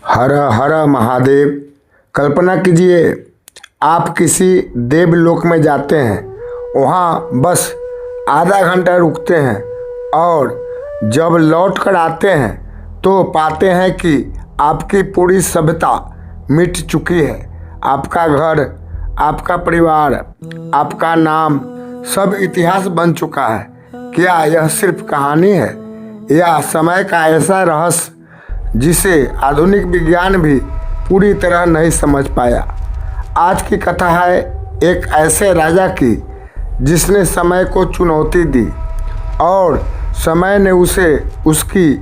हर हर महादेव। कल्पना कीजिए आप किसी देवलोक में जाते हैं, वहाँ बस आधा घंटा रुकते हैं और जब लौट कर आते हैं तो पाते हैं कि आपकी पूरी सभ्यता मिट चुकी है। आपका घर, आपका परिवार, आपका नाम सब इतिहास बन चुका है। क्या यह सिर्फ कहानी है या समय का ऐसा रहस्य जिसे आधुनिक विज्ञान भी पूरी तरह नहीं समझ पाया? आज की कथा है एक ऐसे राजा की जिसने समय को चुनौती दी और समय ने उसे उसकी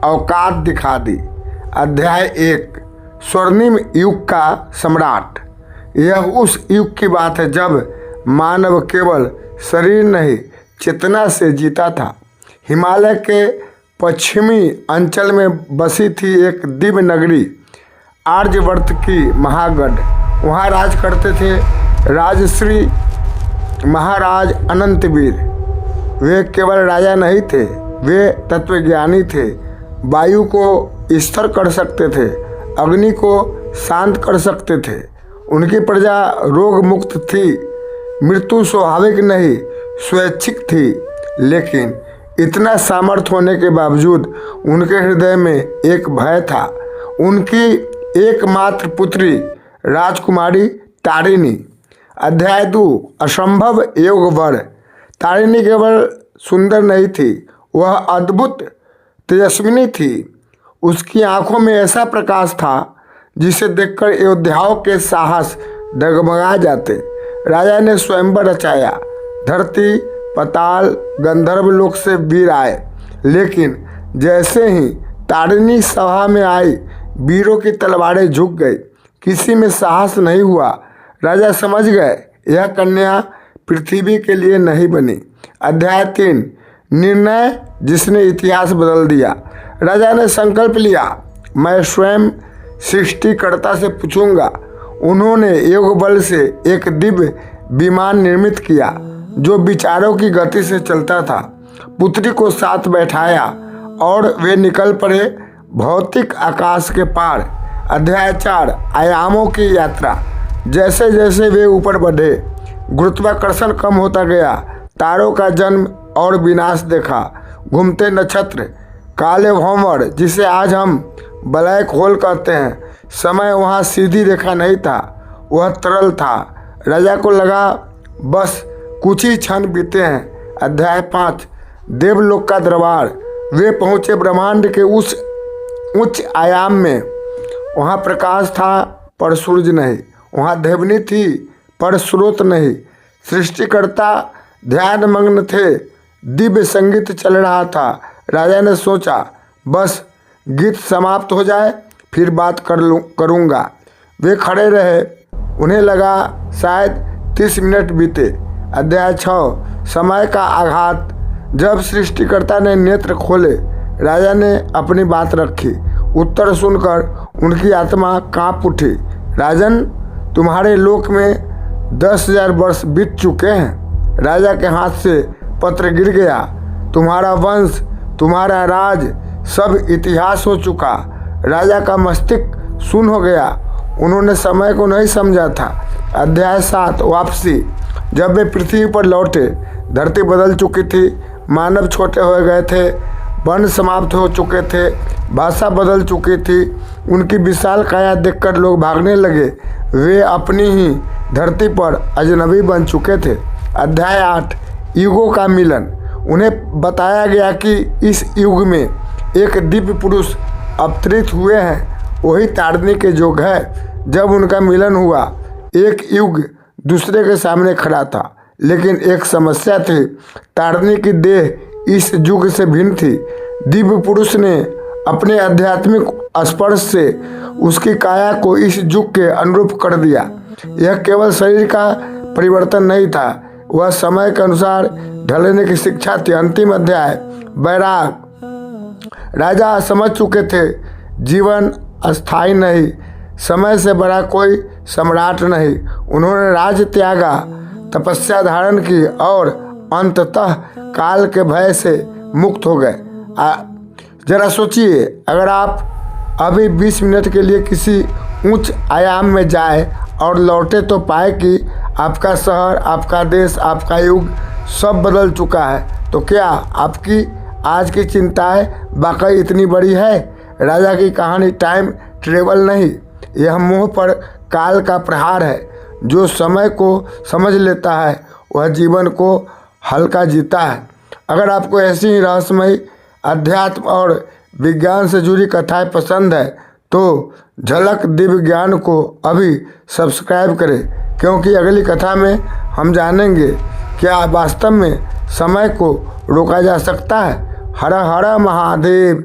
औकात दिखा दी। अध्याय 1, स्वर्णिम युग का सम्राट। यह उस युग की बात है जब मानव केवल शरीर नहीं चेतना से जीता था। हिमालय के पश्चिमी अंचल में बसी थी एक दिव्य नगरी, आर्यवर्त की महागढ़। वहाँ राज करते थे राजश्री महाराज अनंतवीर। वे केवल राजा नहीं थे, वे तत्वज्ञानी थे। वायु को स्थिर कर सकते थे, अग्नि को शांत कर सकते थे। उनकी प्रजा रोग मुक्त थी, मृत्यु स्वाभाविक नहीं स्वैच्छिक थी। लेकिन इतना सामर्थ्य होने के बावजूद उनके हृदय में एक भय था। उनकी एकमात्र पुत्री राजकुमारी तारिणी। अध्याय 2, असंभव योग वर। तारिणी केवल सुंदर नहीं थी, वह अद्भुत तेजस्विनी थी। उसकी आंखों में ऐसा प्रकाश था जिसे देखकर योद्धाओं के साहस डगमगा जाते। राजा ने स्वयंवर रचाया। धरती, पताल, गंधर्व लोक से वीर आए, लेकिन जैसे ही तारिणी सभा में आई, वीरों की तलवारें झुक गई। किसी में साहस नहीं हुआ। राजा समझ गए यह कन्या पृथ्वी के लिए नहीं बनी। अध्याय 3, निर्णय जिसने इतिहास बदल दिया। राजा ने संकल्प लिया, मैं स्वयं सृष्टिकर्ता से पूछूंगा। उन्होंने योग बल से एक दिव्य विमान निर्मित किया जो विचारों की गति से चलता था। पुत्री को साथ बैठाया और वे निकल पड़े भौतिक आकाश के पार। अध्याय 4, आयामों की यात्रा। जैसे जैसे वे ऊपर बढ़े, गुरुत्वाकर्षण कम होता गया। तारों का जन्म और विनाश देखा। घूमते नक्षत्र, काले भंवर जिसे आज हम ब्लैक होल कहते हैं। समय वहाँ सीधी रेखा नहीं था, वह तरल था। राजा को लगा बस कुछ ही क्षण बीते हैं। अध्याय 5, देवलोक का दरबार। वे पहुँचे ब्रह्मांड के उस उच्च आयाम में। वहाँ प्रकाश था पर सूरज नहीं, वहाँ देवनी थी पर स्रोत नहीं। सृष्टिकर्ता ध्यानमग्न थे, दिव्य संगीत चल रहा था। राजा ने सोचा बस गीत समाप्त हो जाए फिर बात करूँगा। वे खड़े रहे, उन्हें लगा शायद 30 मिनट बीते। अध्याय 6, समय का आघात। जब सृष्टिकर्ता ने नेत्र खोले, राजा ने अपनी बात रखी। उत्तर सुनकर उनकी आत्मा कांप उठी। राजन, तुम्हारे लोक में 10,000 वर्ष बीत चुके हैं। राजा के हाथ से पत्र गिर गया। तुम्हारा वंश, तुम्हारा राज सब इतिहास हो चुका। राजा का मस्तिष्क शून्य हो गया। उन्होंने समय को नहीं समझा था। अध्याय 7, वापसी। जब वे पृथ्वी पर लौटे, धरती बदल चुकी थी। मानव छोटे हो गए थे, वन समाप्त हो चुके थे, भाषा बदल चुकी थी। उनकी विशाल काया देखकर लोग भागने लगे। वे अपनी ही धरती पर अजनबी बन चुके थे। अध्याय 8, युगों का मिलन। उन्हें बताया गया कि इस युग में एक दिव्य पुरुष अवतरित हुए हैं, वही तारिणी के योग है। जब उनका मिलन हुआ, एक युग दूसरे के सामने खड़ा था, लेकिन एक समस्या थी। तारिणी की देह इस युग से भिन्न थी। दिव्य पुरुष ने अपने आध्यात्मिक स्पर्श से उसकी काया को इस युग के अनुरूप कर दिया। यह केवल शरीर का परिवर्तन नहीं था, वह समय के अनुसार ढलने की शिक्षा थी। अंतिम अध्याय, वैराग। राजा समझ चुके थे जीवन अस्थायी नहीं, समय से बड़ा कोई सम्राट नहीं। उन्होंने राज त्यागा, तपस्या धारण की और अंततः काल के भय से मुक्त हो गए। जरा सोचिए, अगर आप अभी 20 मिनट के लिए किसी उच्च आयाम में जाए और लौटे तो पाए कि आपका शहर, आपका देश, आपका युग सब बदल चुका है। तो क्या आपकी आज की चिंताएं वाकई इतनी बड़ी है? राजा की कहानी टाइम ट्रेवल नहीं, यह मुंह पर काल का प्रहार है। जो समय को समझ लेता है वह जीवन को हल्का जीता है। अगर आपको ऐसी ही रहस्यमयी अध्यात्म और विज्ञान से जुड़ी कथाएं पसंद है तो झलक दिव्य ज्ञान को अभी सब्सक्राइब करें, क्योंकि अगली कथा में हम जानेंगे क्या वास्तव में समय को रोका जा सकता है। हर हर महादेव।